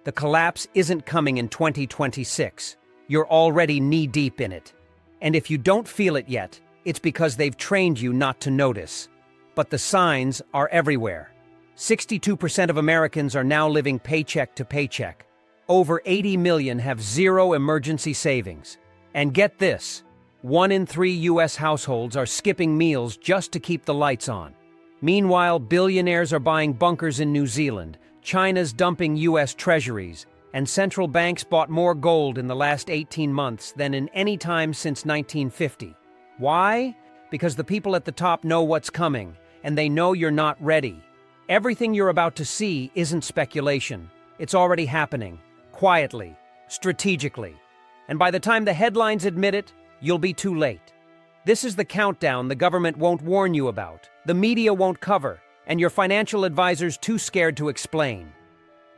The collapse isn't coming in 2026. You're already knee-deep in it. And if you don't feel it yet, it's because they've trained you not to notice. But the signs are everywhere. 62% of Americans are now living paycheck to paycheck. Over 80 million have zero emergency savings. And get this, 1 in 3 U.S. households are skipping meals just to keep the lights on. Meanwhile, billionaires are buying bunkers in New Zealand, China's dumping U.S. treasuries, and central banks bought more gold in the last 18 months than in any time since 1950. Why? Because the people at the top know what's coming, and they know you're not ready. Everything you're about to see isn't speculation. It's already happening, quietly, strategically. And by the time the headlines admit it, you'll be too late. This is the countdown the government won't warn you about, the media won't cover, and your financial advisors too scared to explain.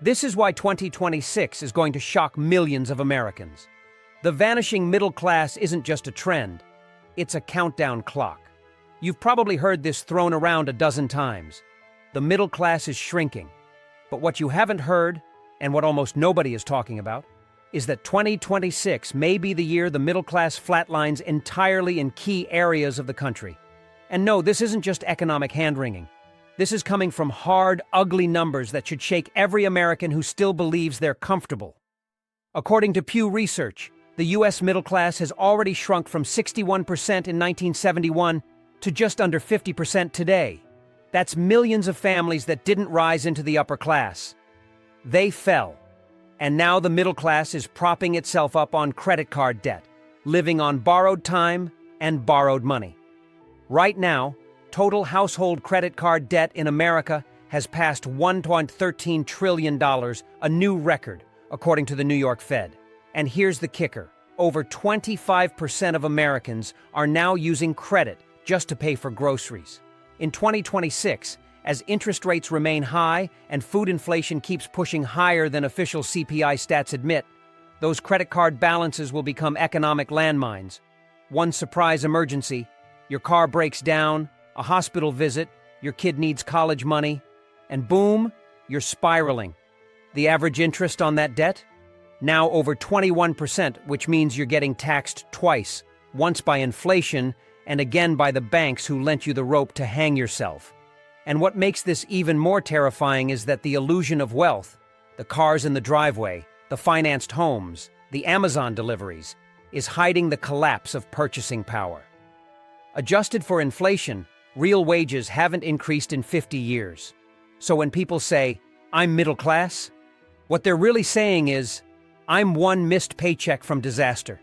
This is why 2026 is going to shock millions of Americans. The vanishing middle class isn't just a trend, it's a countdown clock. You've probably heard this thrown around a dozen times. The middle class is shrinking. But what you haven't heard, and what almost nobody is talking about, is that 2026 may be the year the middle class flatlines entirely in key areas of the country. And no, this isn't just economic hand-wringing. This is coming from hard, ugly numbers that should shake every American who still believes they're comfortable. According to Pew Research, the U.S. middle class has already shrunk from 61% in 1971 to just under 50% today. That's millions of families that didn't rise into the upper class. They fell. And now the middle class is propping itself up on credit card debt, living on borrowed time and borrowed money. Right now, total household credit card debt in America has passed $1.13 trillion, a new record, according to the New York Fed. And here's the kicker. Over 25% of Americans are now using credit just to pay for groceries. In 2026, as interest rates remain high and food inflation keeps pushing higher than official CPI stats admit, those credit card balances will become economic landmines. One surprise emergency, your car breaks down, a hospital visit, your kid needs college money, and boom, you're spiraling. The average interest on that debt? Now over 21%, which means you're getting taxed twice, once by inflation and again by the banks who lent you the rope to hang yourself. And what makes this even more terrifying is that the illusion of wealth, the cars in the driveway, the financed homes, the Amazon deliveries, is hiding the collapse of purchasing power. Adjusted for inflation, real wages haven't increased in 50 years. So when people say, "I'm middle class," what they're really saying is, "I'm one missed paycheck from disaster."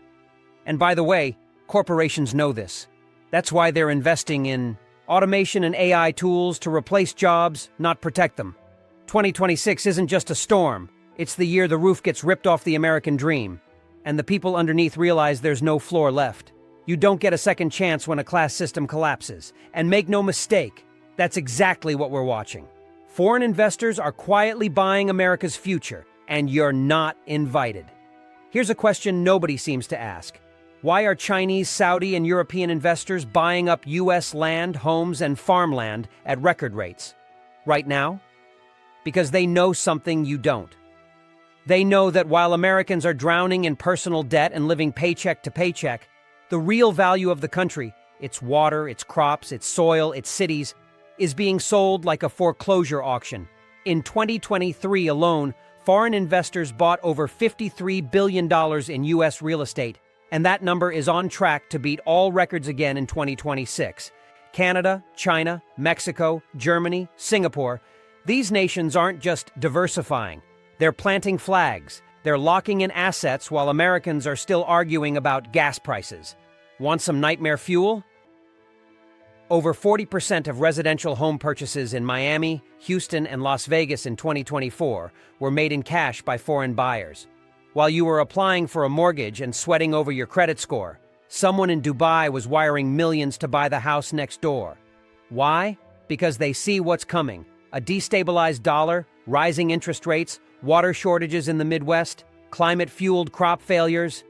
And by the way, corporations know this. That's why they're investing in automation and AI tools to replace jobs, not protect them. 2026 isn't just a storm. It's the year the roof gets ripped off the American dream, and the people underneath realize there's no floor left. You don't get a second chance when a class system collapses. And make no mistake, that's exactly what we're watching. Foreign investors are quietly buying America's future, and you're not invited. Here's a question nobody seems to ask. Why are Chinese, Saudi, and European investors buying up U.S. land, homes, and farmland at record rates? Right now? Because they know something you don't. They know that while Americans are drowning in personal debt and living paycheck to paycheck, the real value of the country, its water, its crops, its soil, its cities, is being sold like a foreclosure auction. In 2023 alone, foreign investors bought over $53 billion in U.S. real estate, and that number is on track to beat all records again in 2026. Canada, China, Mexico, Germany, Singapore, these nations aren't just diversifying. They're planting flags. They're locking in assets while Americans are still arguing about gas prices. Want some nightmare fuel? Over 40% of residential home purchases in Miami, Houston, and Las Vegas in 2024 were made in cash by foreign buyers. While you were applying for a mortgage and sweating over your credit score, someone in Dubai was wiring millions to buy the house next door. Why? Because they see what's coming. A destabilized dollar, rising interest rates, water shortages in the Midwest, climate-fueled crop failures,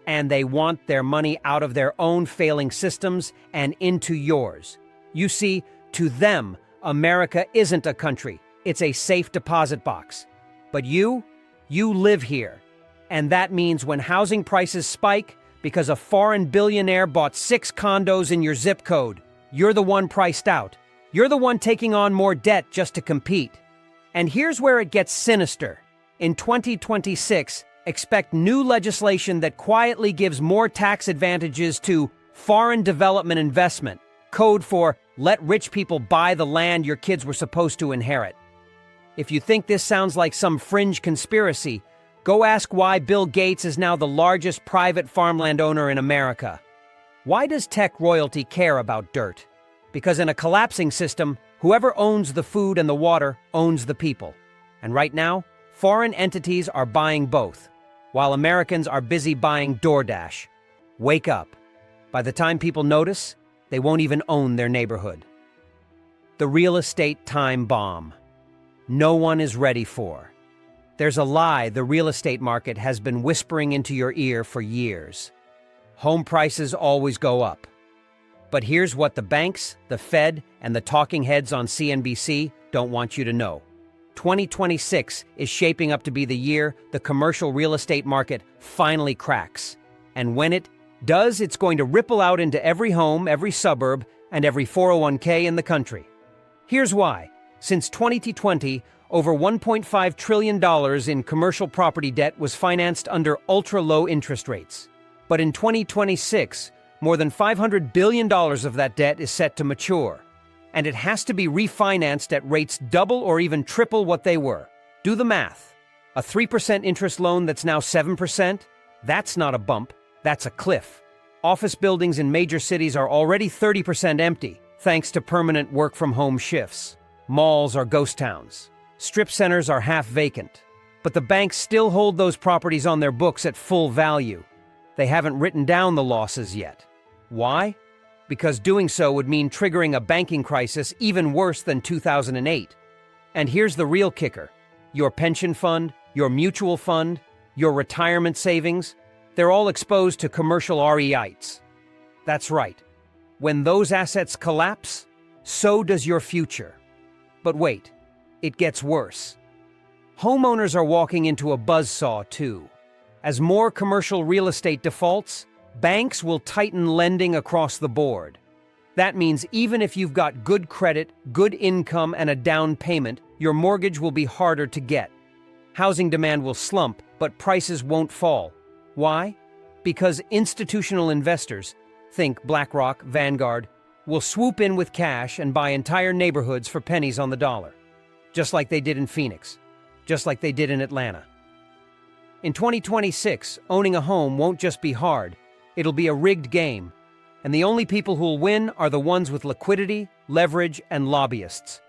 and they want their money out of their own failing systems and into yours. You see, to them, America isn't a country. It's a safe deposit box. But you You live here. And that means when housing prices spike because a foreign billionaire bought 6 condos in your zip code, you're the one priced out. You're the one taking on more debt just to compete. And here's where it gets sinister. In 2026, expect new legislation that quietly gives more tax advantages to foreign development investment, code for let rich people buy the land your kids were supposed to inherit. If you think this sounds like some fringe conspiracy, go ask why Bill Gates is now the largest private farmland owner in America. Why does tech royalty care about dirt? Because in a collapsing system, whoever owns the food and the water owns the people. And right now, foreign entities are buying both, while Americans are busy buying DoorDash. Wake up. By the time people notice, they won't even own their neighborhood. The real estate time bomb. No one is ready for. There's a lie the real estate market has been whispering into your ear for years. Home prices always go up. But here's what the banks, the Fed, and the talking heads on CNBC don't want you to know. 2026 is shaping up to be the year the commercial real estate market finally cracks. And when it does, it's going to ripple out into every home, every suburb, and every 401k in the country. Here's why. Since 2020, over $1.5 trillion in commercial property debt was financed under ultra-low interest rates. But in 2026, more than $500 billion of that debt is set to mature. And it has to be refinanced at rates double or even triple what they were. Do the math. A 3% interest loan that's now 7%? That's not a bump, that's a cliff. Office buildings in major cities are already 30% empty, thanks to permanent work-from-home shifts. Malls are ghost towns. Strip centers are half vacant. But the banks still hold those properties on their books at full value. They haven't written down the losses yet. Why? Because doing so would mean triggering a banking crisis even worse than 2008. And here's the real kicker. Your pension fund, your mutual fund, your retirement savings, they're all exposed to commercial REITs. That's right. When those assets collapse, so does your future. But wait, it gets worse. Homeowners are walking into a buzzsaw too. As more commercial real estate defaults, banks will tighten lending across the board. That means even if you've got good credit, good income, and a down payment, your mortgage will be harder to get. Housing demand will slump, but prices won't fall. Why? Because institutional investors, think BlackRock, Vanguard, will swoop in with cash and buy entire neighborhoods for pennies on the dollar. Just like they did in Phoenix. Just like they did in Atlanta. In 2026, owning a home won't just be hard. It'll be a rigged game. And the only people who'll win are the ones with liquidity, leverage, and lobbyists.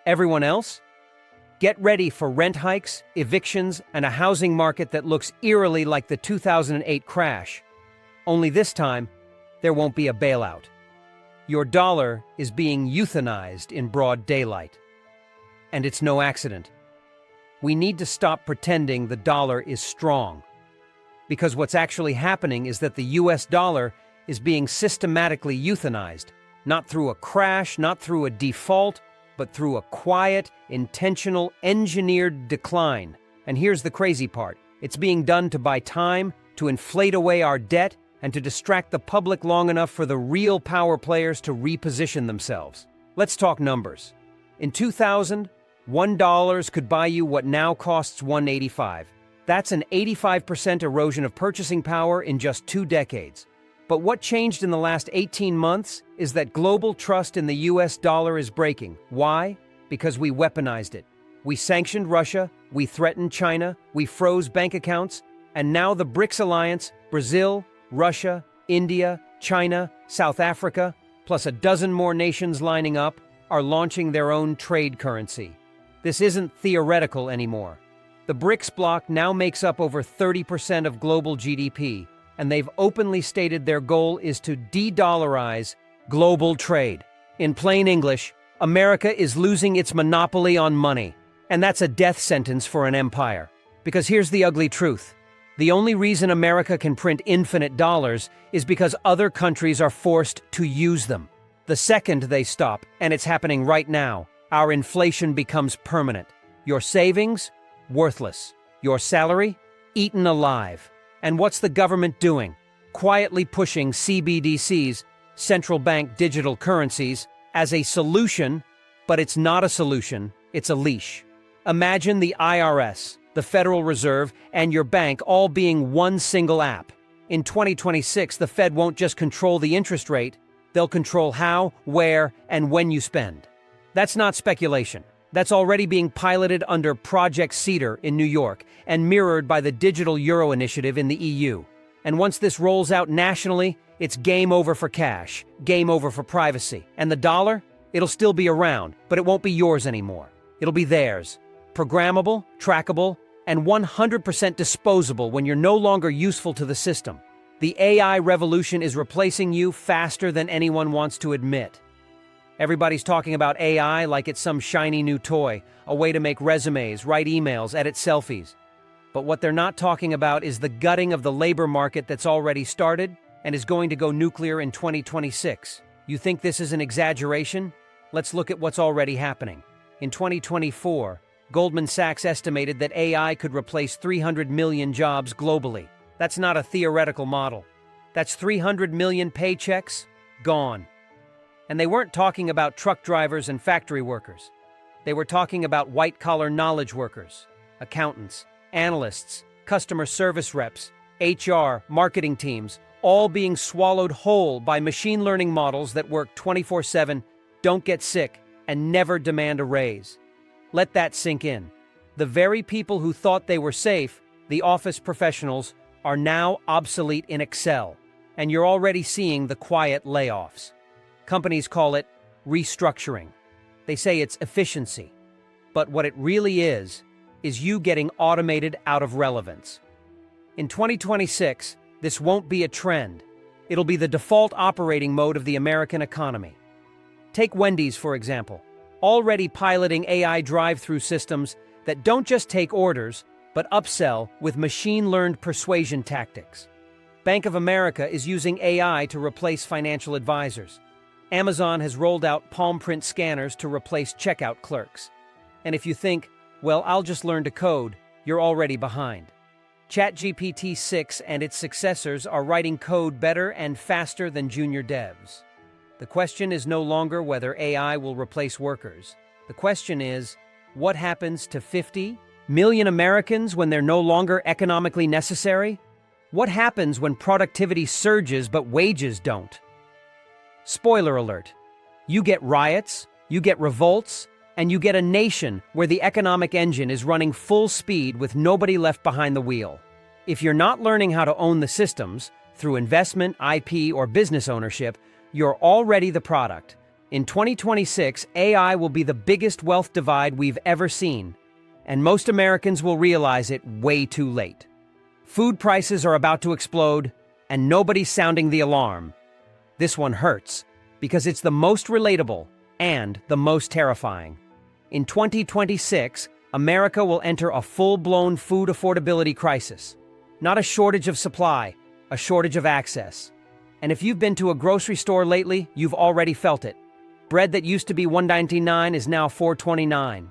Everyone else? Get ready for rent hikes, evictions, and a housing market that looks eerily like the 2008 crash. Only this time, there won't be a bailout. Your dollar is being euthanized in broad daylight. And it's no accident. We need to stop pretending the dollar is strong. Because what's actually happening is that the US dollar is being systematically euthanized, not through a crash, not through a default, but through a quiet, intentional, engineered decline. And here's the crazy part. It's being done to buy time, to inflate away our debt, and to distract the public long enough for the real power players to reposition themselves. Let's talk numbers. In 2000, $1 could buy you what now costs $1.85. That's an 85% erosion of purchasing power in just 2 decades. But what changed in the last 18 months is that global trust in the US dollar is breaking. Why? Because we weaponized it. We sanctioned Russia, we threatened China, we froze bank accounts, and now the BRICS alliance, Brazil, Russia, India, China, South Africa, plus a dozen more nations lining up, are launching their own trade currency. This isn't theoretical anymore. The BRICS bloc now makes up over 30% of global GDP, and they've openly stated their goal is to de-dollarize global trade. In plain English, America is losing its monopoly on money, and that's a death sentence for an empire. Because here's the ugly truth. The only reason America can print infinite dollars is because other countries are forced to use them. The second they stop, and it's happening right now, our inflation becomes permanent. Your savings? Worthless. Your salary? Eaten alive. And what's the government doing? Quietly pushing CBDCs, central bank digital currencies, as a solution, but it's not a solution, it's a leash. Imagine the IRS, the Federal Reserve, and your bank all being one single app. In 2026, the Fed won't just control the interest rate, they'll control how, where, and when you spend. That's not speculation. That's already being piloted under Project Cedar in New York and mirrored by the Digital Euro Initiative in the EU. And once this rolls out nationally, it's game over for cash, game over for privacy. And the dollar? It'll still be around, but it won't be yours anymore. It'll be theirs. Programmable, trackable, and 100% disposable when you're no longer useful to the system. The AI revolution is replacing you faster than anyone wants to admit. Everybody's talking about AI like it's some shiny new toy, a way to make resumes, write emails, edit selfies. But what they're not talking about is the gutting of the labor market that's already started and is going to go nuclear in 2026. You think this is an exaggeration? Let's look at what's already happening. In 2024, Goldman Sachs estimated that AI could replace 300 million jobs globally. That's not a theoretical model. That's 300 million paychecks gone. And they weren't talking about truck drivers and factory workers. They were talking about white-collar knowledge workers, accountants, analysts, customer service reps, HR, marketing teams, all being swallowed whole by machine learning models that work 24/7, don't get sick, and never demand a raise. Let that sink in. The very people who thought they were safe, the office professionals, are now obsolete in Excel, and you're already seeing the quiet layoffs. Companies call it restructuring. They say it's efficiency. But what it really is you getting automated out of relevance. In 2026, this won't be a trend. It'll be the default operating mode of the American economy. Take Wendy's, for example, already piloting AI drive-through systems that don't just take orders, but upsell with machine-learned persuasion tactics. Bank of America is using AI to replace financial advisors. Amazon has rolled out palm print scanners to replace checkout clerks. And if you think, well, I'll just learn to code, you're already behind. ChatGPT 6 and its successors are writing code better and faster than junior devs. The question is no longer whether AI will replace workers. The question is, what happens to 50 million Americans when they're no longer economically necessary? What happens when productivity surges but wages don't? Spoiler alert. You get riots, you get revolts, and you get a nation where the economic engine is running full speed with nobody left behind the wheel. If you're not learning how to own the systems, through investment, IP, or business ownership, you're already the product. In 2026, AI will be the biggest wealth divide we've ever seen, and most Americans will realize it way too late. Food prices are about to explode, and nobody's sounding the alarm. This one hurts, because it's the most relatable and the most terrifying. In 2026, America will enter a full-blown food affordability crisis. Not a shortage of supply, a shortage of access. And if you've been to a grocery store lately, you've already felt it. Bread that used to be $1.99 is now $4.29.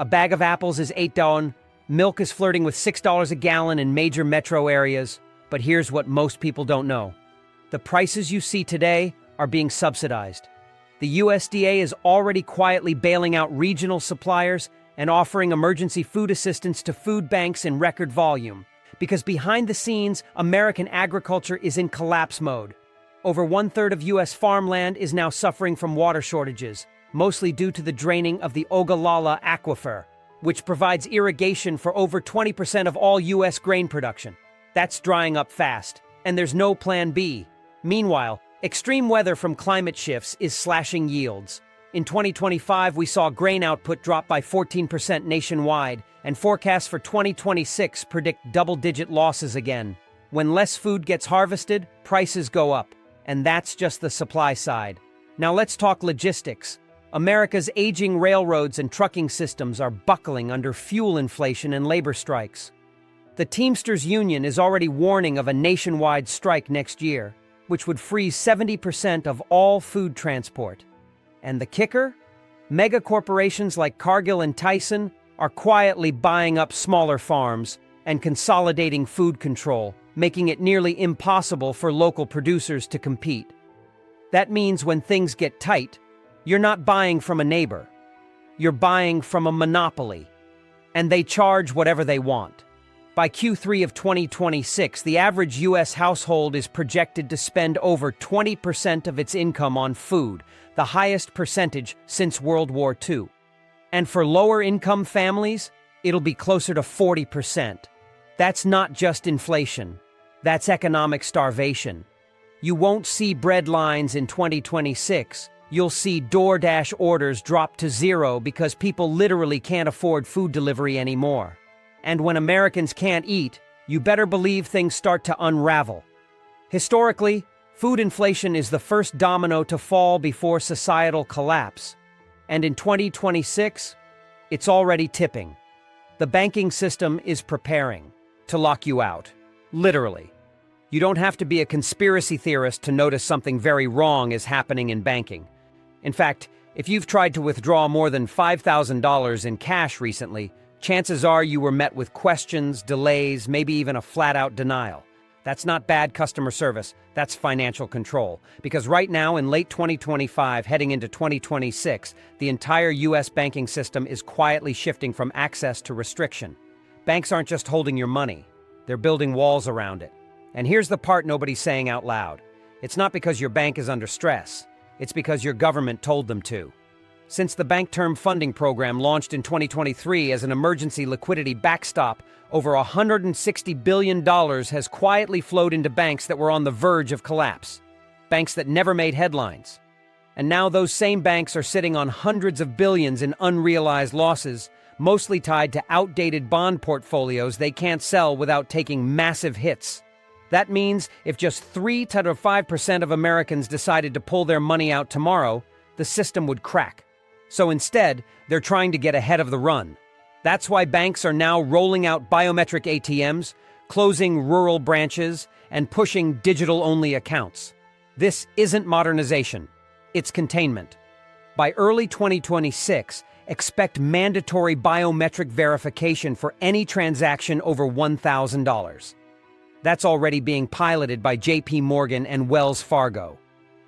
A bag of apples is $8. Milk is flirting with $6 a gallon in major metro areas. But here's what most people don't know. The prices you see today are being subsidized. The USDA is already quietly bailing out regional suppliers and offering emergency food assistance to food banks in record volume. Because behind the scenes, American agriculture is in collapse mode. Over 1/3 of U.S. farmland is now suffering from water shortages, mostly due to the draining of the Ogallala Aquifer, which provides irrigation for over 20% of all U.S. grain production. That's drying up fast, and there's no plan B. Meanwhile, extreme weather from climate shifts is slashing yields. In 2025, we saw grain output drop by 14% nationwide, and forecasts for 2026 predict double-digit losses again. When less food gets harvested, prices go up. And that's just the supply side. Now let's talk logistics. America's aging railroads and trucking systems are buckling under fuel inflation and labor strikes. The Teamsters Union is already warning of a nationwide strike next year, which would freeze 70% of all food transport. And the kicker? Mega corporations like Cargill and Tyson are quietly buying up smaller farms, and consolidating food control, making it nearly impossible for local producers to compete. That means when things get tight, you're not buying from a neighbor. You're buying from a monopoly, and they charge whatever they want. By Q3 of 2026, the average U.S. household is projected to spend over 20% of its income on food, the highest percentage since World War II. And for lower-income families, it'll be closer to 40%. That's not just inflation. That's economic starvation. You won't see bread lines in 2026. You'll see DoorDash orders drop to zero because people literally can't afford food delivery anymore. And when Americans can't eat, you better believe things start to unravel. Historically, food inflation is the first domino to fall before societal collapse. And in 2026, it's already tipping. The banking system is preparing to lock you out, literally. You don't have to be a conspiracy theorist to notice something very wrong is happening in banking. In fact, if you've tried to withdraw more than $5,000 in cash recently, chances are you were met with questions, delays, maybe even a flat-out denial. That's not bad customer service, that's financial control. Because right now, in late 2025, heading into 2026, the entire U.S. banking system is quietly shifting from access to restriction. Banks aren't just holding your money, they're building walls around it. And here's the part nobody's saying out loud. It's not because your bank is under stress, it's because your government told them to. Since the Bank Term Funding Program launched in 2023 as an emergency liquidity backstop, over $160 billion has quietly flowed into banks that were on the verge of collapse. Banks that never made headlines. And now those same banks are sitting on hundreds of billions in unrealized losses, mostly tied to outdated bond portfolios they can't sell without taking massive hits. That means if just 3 to 5% of Americans decided to pull their money out tomorrow, the system would crack. So instead, they're trying to get ahead of the run. That's why banks are now rolling out biometric ATMs, closing rural branches, and pushing digital-only accounts. This isn't modernization, it's containment. By early 2026, expect mandatory biometric verification for any transaction over $1,000. That's already being piloted by JP Morgan and Wells Fargo.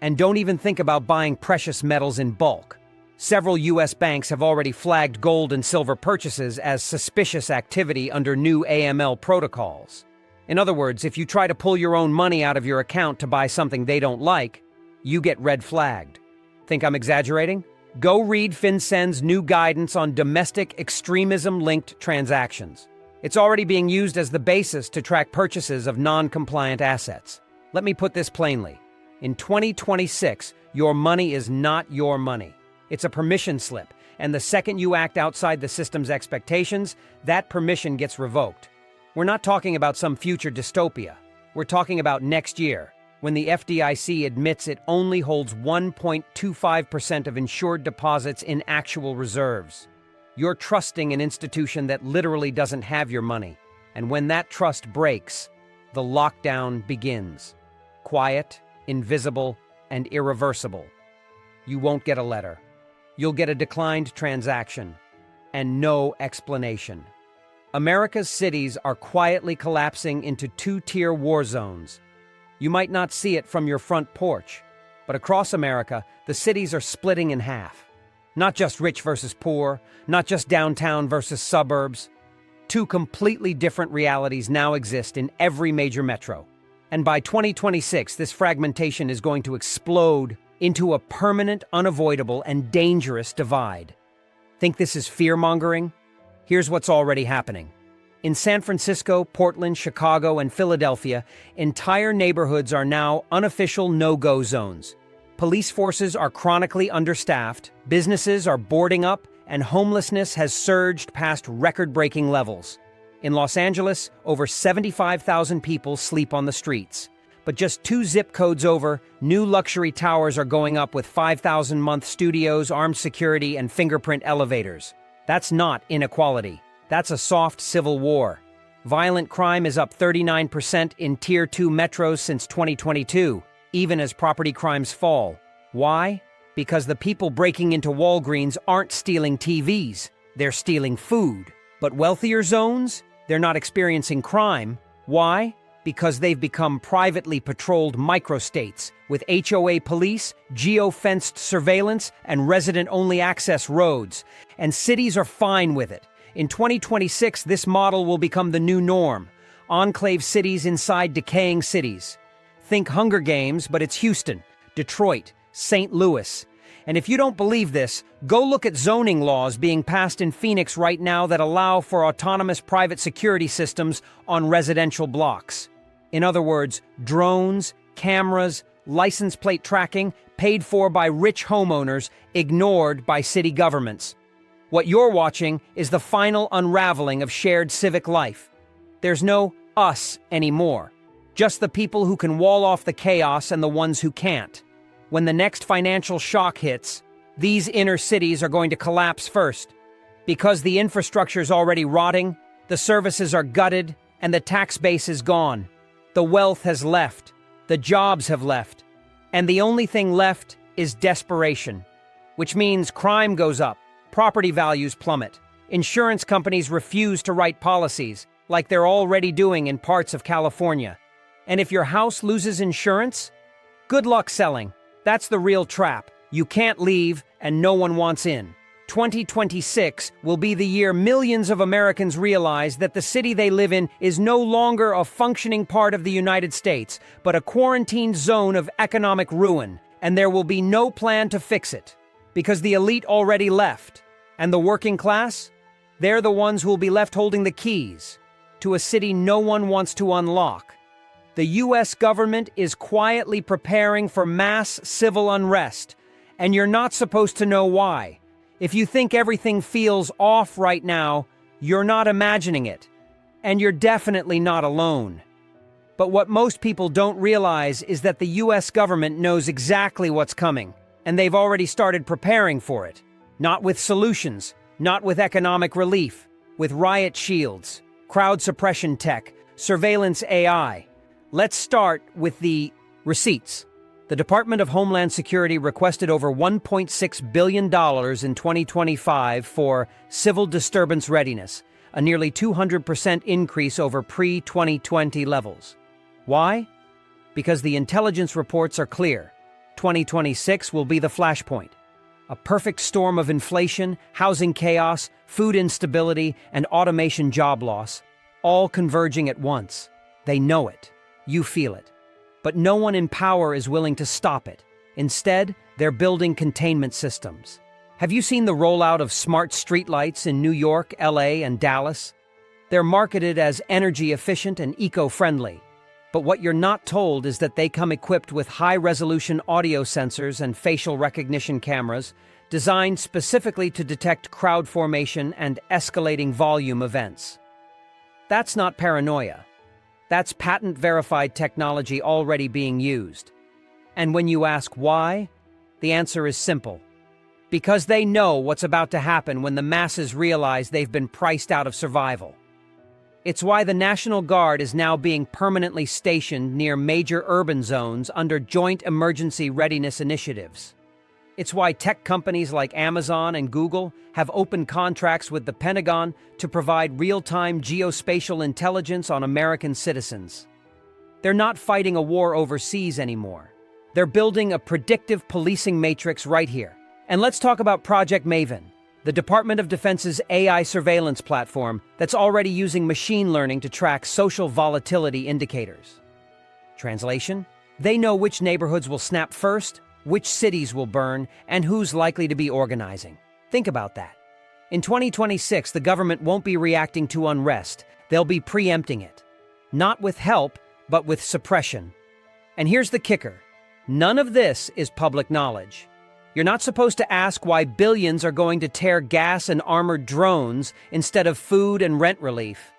And don't even think about buying precious metals in bulk. Several U.S. banks have already flagged gold and silver purchases as suspicious activity under new AML protocols. In other words, if you try to pull your own money out of your account to buy something they don't like, you get red flagged. Think I'm exaggerating? Go read FinCEN's new guidance on domestic extremism-linked transactions. It's already being used as the basis to track purchases of non-compliant assets. Let me put this plainly. In 2026, your money is not your money. It's a permission slip, and the second you act outside the system's expectations, that permission gets revoked. We're not talking about some future dystopia. We're talking about next year, when the FDIC admits it only holds 1.25% of insured deposits in actual reserves. You're trusting an institution that literally doesn't have your money. And when that trust breaks, the lockdown begins. Quiet, invisible, and irreversible. You won't get a letter. You'll get a declined transaction, and no explanation. America's cities are quietly collapsing into two-tier war zones. You might not see it from your front porch, but across America, the cities are splitting in half. Not just rich versus poor, not just downtown versus suburbs. Two completely different realities now exist in every major metro. And by 2026, this fragmentation is going to explode into a permanent, unavoidable, and dangerous divide. Think this is fear-mongering? Here's what's already happening. In San Francisco, Portland, Chicago, and Philadelphia, entire neighborhoods are now unofficial no-go zones. Police forces are chronically understaffed, businesses are boarding up, and homelessness has surged past record-breaking levels. In Los Angeles, over 75,000 people sleep on the streets. But just 2 zip codes over, new luxury towers are going up with 5,000-month studios, armed security, and fingerprint elevators. That's not inequality. That's a soft civil war. Violent crime is up 39% in Tier 2 metros since 2022, even as property crimes fall. Why? Because the people breaking into Walgreens aren't stealing TVs. They're stealing food. But wealthier zones? They're not experiencing crime. Why? Because they've become privately patrolled microstates with HOA police, geo-fenced surveillance, and resident-only access roads. And cities are fine with it. In 2026, this model will become the new norm. Enclave cities inside decaying cities. Think Hunger Games, but it's Houston, Detroit, St. Louis. And if you don't believe this, go look at zoning laws being passed in Phoenix right now that allow for autonomous private security systems on residential blocks. In other words, drones, cameras, license plate tracking, paid for by rich homeowners, ignored by city governments. What you're watching is the final unraveling of shared civic life. There's no us anymore. Just the people who can wall off the chaos and the ones who can't. When the next financial shock hits, these inner cities are going to collapse first. Because the infrastructure's already rotting, the services are gutted, and the tax base is gone. The wealth has left, the jobs have left, and the only thing left is desperation, which means crime goes up, property values plummet, insurance companies refuse to write policies, like they're already doing in parts of California. And if your house loses insurance, good luck selling. That's the real trap. You can't leave, and no one wants in. 2026 will be the year millions of Americans realize that the city they live in is no longer a functioning part of the United States, but a quarantined zone of economic ruin, and there will be no plan to fix it. Because the elite already left. And the working class? They're the ones who will be left holding the keys to a city no one wants to unlock. The U.S. government is quietly preparing for mass civil unrest, and you're not supposed to know why. If you think everything feels off right now, you're not imagining it, and you're definitely not alone. But what most people don't realize is that the U.S. government knows exactly what's coming, and they've already started preparing for it. Not with solutions, not with economic relief, with riot shields, crowd suppression tech, surveillance AI. Let's start with the receipts. The Department of Homeland Security requested over $1.6 billion in 2025 for civil disturbance readiness, a nearly 200% increase over pre-2020 levels. Why? Because the intelligence reports are clear. 2026 will be the flashpoint. A perfect storm of inflation, housing chaos, food instability, and automation job loss, all converging at once. They know it. You feel it. But no one in power is willing to stop it. Instead, they're building containment systems. Have you seen the rollout of smart streetlights in New York, LA, and Dallas? They're marketed as energy efficient and eco-friendly. But what you're not told is that they come equipped with high-resolution audio sensors and facial recognition cameras designed specifically to detect crowd formation and escalating volume events. That's not paranoia. That's patent-verified technology already being used. And when you ask why, the answer is simple. Because they know what's about to happen when the masses realize they've been priced out of survival. It's why the National Guard is now being permanently stationed near major urban zones under joint emergency readiness initiatives. It's why tech companies like Amazon and Google have opened contracts with the Pentagon to provide real-time geospatial intelligence on American citizens. They're not fighting a war overseas anymore. They're building a predictive policing matrix right here. And let's talk about Project Maven, the Department of Defense's AI surveillance platform that's already using machine learning to track social volatility indicators. Translation? They know which neighborhoods will snap first, which cities will burn, and who's likely to be organizing. Think about that. In 2026, the government won't be reacting to unrest. They'll be preempting it. Not with help, but with suppression. And here's the kicker. None of this is public knowledge. You're not supposed to ask why billions are going to tear gas and armored drones instead of food and rent relief.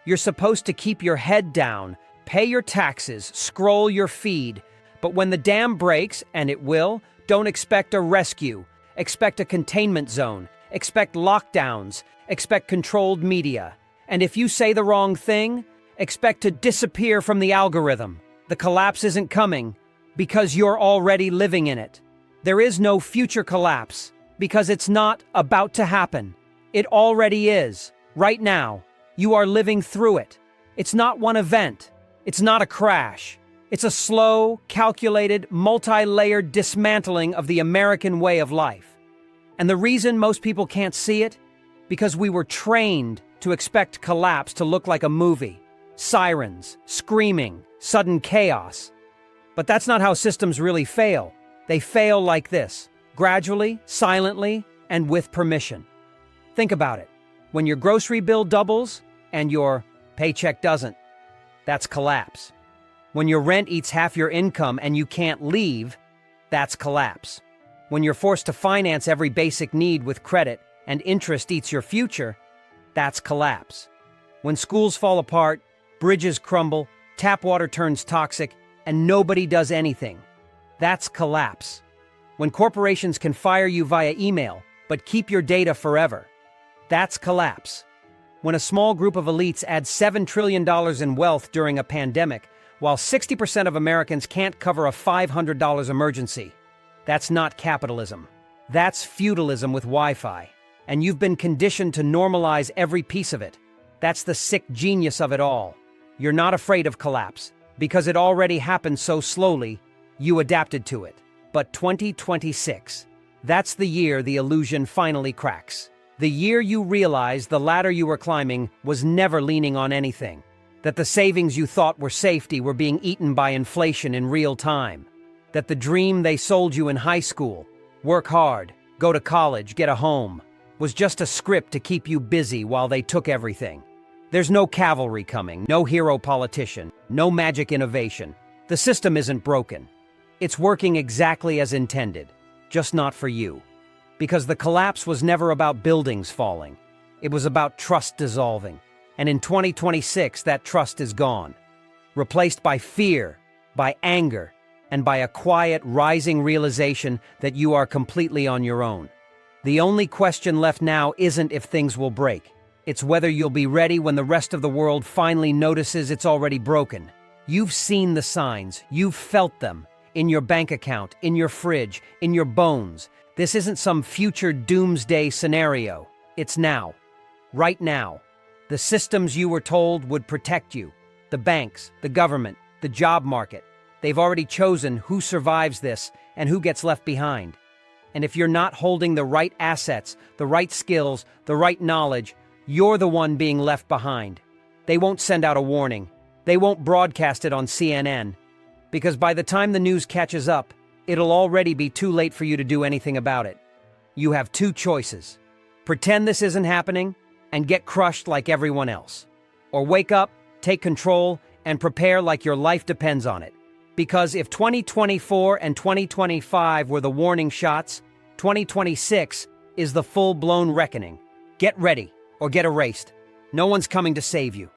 You're supposed to keep your head down, pay your taxes, scroll your feed. But when the dam breaks, and it will, don't expect a rescue. Expect a containment zone. Expect lockdowns. Expect controlled media. And if you say the wrong thing, expect to disappear from the algorithm. The collapse isn't coming because you're already living in it. There is no future collapse because it's not about to happen. It already is, right now. You are living through it. It's not one event. It's not a crash. It's a slow, calculated, multi-layered dismantling of the American way of life. And the reason most people can't see it? Because we were trained to expect collapse to look like a movie. Sirens, screaming, sudden chaos. But that's not how systems really fail. They fail like this, gradually, silently, and with permission. Think about it. When your grocery bill doubles and your paycheck doesn't, that's collapse. When your rent eats half your income and you can't leave, that's collapse. When you're forced to finance every basic need with credit and interest eats your future, that's collapse. When schools fall apart, bridges crumble, tap water turns toxic, and nobody does anything, that's collapse. When corporations can fire you via email, but keep your data forever, that's collapse. When a small group of elites add $7 trillion in wealth during a pandemic, while 60% of Americans can't cover a $500 emergency, that's not capitalism. That's feudalism with Wi-Fi. And you've been conditioned to normalize every piece of it. That's the sick genius of it all. You're not afraid of collapse. Because it already happened so slowly, you adapted to it. But 2026, that's the year the illusion finally cracks. The year you realize the ladder you were climbing was never leaning on anything. That the savings you thought were safety were being eaten by inflation in real time. That the dream they sold you in high school, work hard, go to college, get a home, was just a script to keep you busy while they took everything. There's no cavalry coming, no hero politician, no magic innovation. The system isn't broken. It's working exactly as intended, just not for you. Because the collapse was never about buildings falling. It was about trust dissolving. And in 2026, that trust is gone. Replaced by fear, by anger, and by a quiet, rising realization that you are completely on your own. The only question left now isn't if things will break. It's whether you'll be ready when the rest of the world finally notices it's already broken. You've seen the signs, you've felt them, in your bank account, in your fridge, in your bones. This isn't some future doomsday scenario. It's now. Right now. The systems you were told would protect you. The banks, the government, the job market. They've already chosen who survives this and who gets left behind. And if you're not holding the right assets, the right skills, the right knowledge, you're the one being left behind. They won't send out a warning. They won't broadcast it on CNN. Because by the time the news catches up, it'll already be too late for you to do anything about it. You have two choices. Pretend this isn't happening and get crushed like everyone else. Or wake up, take control, and prepare like your life depends on it. Because if 2024 and 2025 were the warning shots, 2026 is the full-blown reckoning. Get ready or get erased. No one's coming to save you.